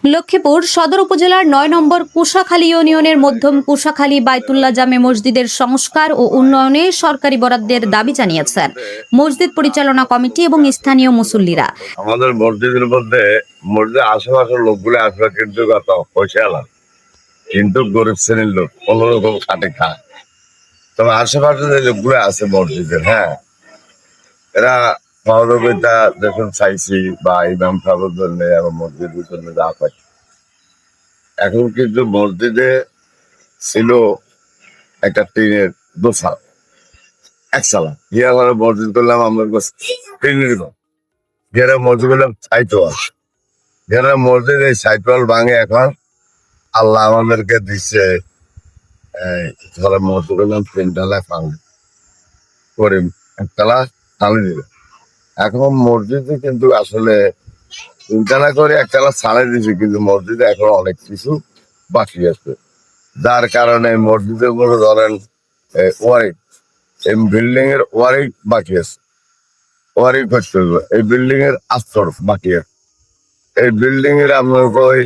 লক্ষ্মীপুর সদর উপজেলার ৯ নম্বর কুশাখালী ইউনিয়নের মধ্যম কুশাখালী বাইতুল্লাহ জামে মসজিদের সংস্কার ও উন্নয়নে সরকারি বরাদ্দের দাবি জানিয়েছেন মসজিদ পরিচালনা কমিটি এবং স্থানীয় মুসল্লিরা। আমাদের মসজিদের মধ্যে মসজিদের আশেপাশের লোকগুলো আসবে কিন্তু কত পয়সা আলাম, কিন্তু গরিব শ্রেণীর লোক কোনো রকম খাটে খায়। তবে আশেপাশে যে লোকগুলো আছে মসজিদের, হ্যাঁ, এরা সহযোগিতা যখন চাইছি বা ইমাম সাহেবের জন্য এবং মসজিদের জন্য যা পাই। এখন কিন্তু মসজিদে ছিল একটা টিনের দোসাল একসালা গিয়া ঘরে মসজিদ করলাম আমরা টিনের ঘর, যারা মসজিদ করলাম ছাইতোয়াল, যারা মসজিদ এই ছাইতোয়াল ভাঙে এখন আল্লাহ আমাদেরকে দিচ্ছে ধরে মসজিদ করলাম তিনতলা ভাঙে করে একতলা ছাড়ে দিল। এখন মসজিদে কিন্তু আসলে তিনতলা করে একতলা ছাড়ে দিয়েছে, কিন্তু মসজিদে এখন অনেক কিছু বাকি আছে, যার কারণে মসজিদের মধ্যে ধরেন ওয়ারিং, এই বিল্ডিং এর ওয়ারিং বাকি আছে, ওয়ারিং করতে হবে। এই বিল্ডিং এর আস্তর বাকি আছে, এই বিল্ডিং এর আপনার ওই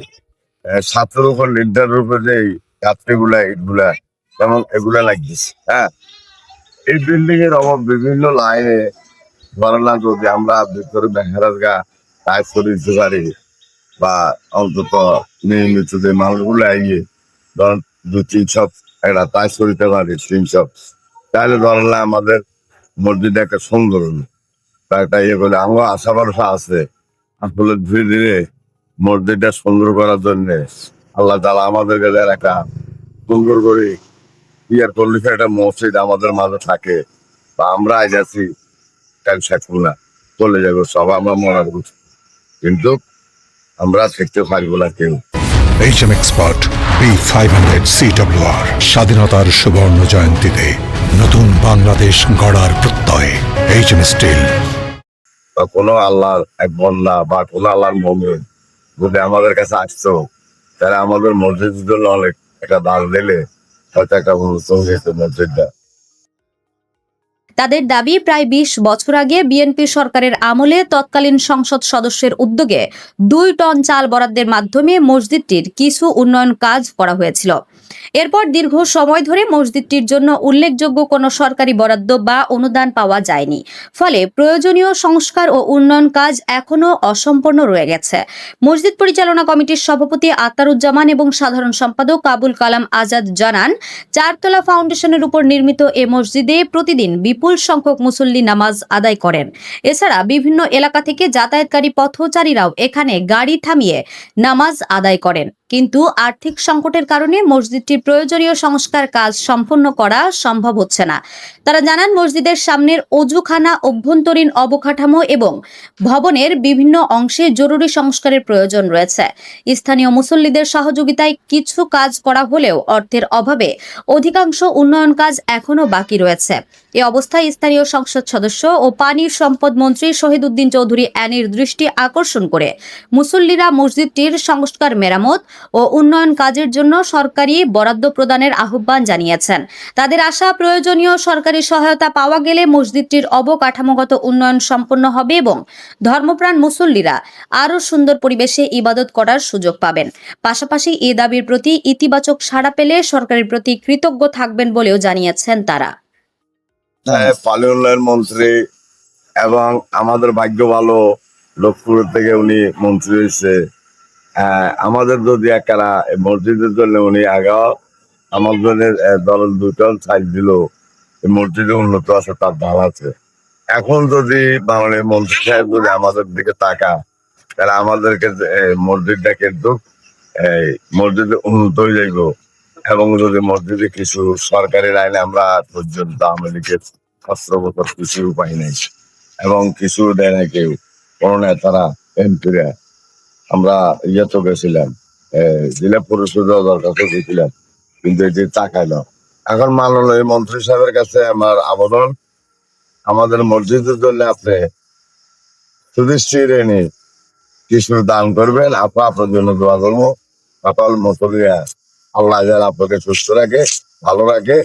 ছাত্রের উপর লিন্টারের উপর যে যাত্রীগুলা ইটগুলা যেমন এগুলা লাগতেছে, হ্যাঁ। এই বিল্ডিং এর অভাব বিভিন্ন লাইনে ধরলাম, যদি আমরা ভিতরে বেহারার গা কাজ করে দিতে পারি বা অন্তত নিয়মিত যে মানুষগুলো এগিয়ে ধরেন ২-৩ একটা কাজ করিতে পারি ৩ তাহলে ধরলে আমাদের মসজিদে একটা সুন্দর একটা ইয়ে করে আমার আশা ভরসা আছে। আসলে ধীরে ধীরে মসজিদটা সুন্দর করার জন্য আল্লাহ তাআলা আমাদেরকে একটা সুন্দর করে ইয়ার করলে একটা মসজিদ আমাদের মাঝে থাকে বা আমরা আজ আছি কাল থাকবো না, চলে যাবো সব, আমরা মনে করছি, কিন্তু আমরা থাকতে পারবো না কেউ। HM Expert B500 CWR স্বাধীনতার সুবর্ণ জয়ন্তীতে নতুন বাংলাদেশ গড়ার প্রত্যয় HM স্টিল। বা কোনো আল্লাহর এক বন্যা বা কোনো আল্লাহর মুমিন যদি আমাদের কাছে আসতো, তাহলে আমাদের মসজিদের জন্য অনেক একটা দান দিলে হয়তো একটা মসজিদটা। তাদের দাবি, প্রায় ২০ বছর আগে বিএনপি সরকারের আমলে তৎকালীন সংসদ সদস্যের উদ্যোগে ২ টন চাল বরাদ্দের মাধ্যমে মসজিদটির কিছু উন্নয়ন কাজ করা হয়েছিল। এরপর দীর্ঘ সময় ধরে মসজিদটির জন্য উল্লেখযোগ্য কোনো সরকারি বরাদ্দ বা অনুদান পাওয়া যায়নি। ফলে প্রয়োজনীয় সংস্কার ও উন্নয়ন কাজ এখনও অসম্পূর্ণ রয়ে গেছে। মসজিদ পরিচালনা কমিটির সভাপতি আতারুজ্জামান এবং সাধারণ সম্পাদক আবুল কালাম আজাদ জানান, ৪ তলা ফাউন্ডেশনের উপর নির্মিত এ মসজিদে প্রতিদিন বিপুল সংখ্যক মুসল্লি নামাজ আদায় করেন। এছাড়া বিভিন্ন এলাকা থেকে যাতায়াতকারী পথচারীরাও এখানে গাড়ি থামিয়ে নামাজ আদায় করেন। কিন্তু আর্থিক সংকটের কারণে মসজিদটির প্রয়োজনীয় সংস্কার কাজ সম্পন্ন করা সম্ভব হচ্ছে না। তারা জানান, মসজিদের সামনের অজুখানা, অভ্যন্তরীণ অবকাঠামো এবং ভবনের বিভিন্ন অংশে জরুরি সংস্কারের প্রয়োজন রয়েছে। স্থানীয় মুসল্লিদের সহযোগিতায় কিছু কাজ করা হলেও অর্থের অভাবে অধিকাংশ উন্নয়ন কাজ এখনও বাকি রয়েছে। এ অবস্থায় স্থানীয় সংসদ সদস্য ও পানি সম্পদ মন্ত্রী শহীদ উদ্দিন চৌধুরী অ্যানির দৃষ্টি আকর্ষণ করে মুসল্লিরা মসজিদটির সংস্কার, মেরামত ও উন্নয়ন কাজের জন্য সরকারি বরাদ্দ প্রদানের আহ্বান জানিয়েছেন। তাদের আশা, প্রয়োজনীয় সরকারি সহায়তা পাওয়া গেলে মসজিদটির অবকাঠামোগত উন্নয়ন সম্পন্ন হবে এবং ধর্মপ্রাণ মুসল্লিরা আরও সুন্দর পরিবেশে ইবাদত করার সুযোগ পাবেন। পাশাপাশি এ দাবির প্রতি ইতিবাচক সাড়া পেলে সরকারের প্রতি কৃতজ্ঞ থাকবেন বলেও জানিয়েছেন তারা। পানি উন্নয়ন মন্ত্রী এবং আমাদের ভাগ্য ভালো, লক্ষ্মীপুর থেকে উনি মন্ত্রী হয়েছে। আমাদের যদি একটা মসজিদের জন্য উনি আগে আমাদের দলের 2 টন সাইজ দিল, মসজিদে উন্নত আছে, তার দাম আছে। এখন যদি মানে মন্ত্রী সাহেব যদি আমাদের দিকে তাকা, তাহলে আমাদেরকে মসজিদটা কিন্তু এই মসজিদে উন্নত হয়ে যাইব। এবং যদি মসজিদে কিছু সরকারি লাইনে আমরা পর্যন্ত আমাদেরকে 17 বছর কিছু পাই নাই এবং কিছু দেয় না কেউ, কোনো নেতারা এমপিরা। আমরা তো গেছিলাম জেলা পরিষদের দরখাস্ত দিয়েছিলাম, কিন্তু এটি তাকাইল। এখন মাননীয় মন্ত্রী সাহেবের কাছে আমার আবেদন, আমাদের মসজিদের জন্য আপনি সুদৃষ্টির এনে কিছু দান করবেন, আপনার জন্য দোয়া করবো। সকল মুসল্লিরা আল্লাহ যেন আপনাকে সুস্থ রাখে, ভালো রাখে।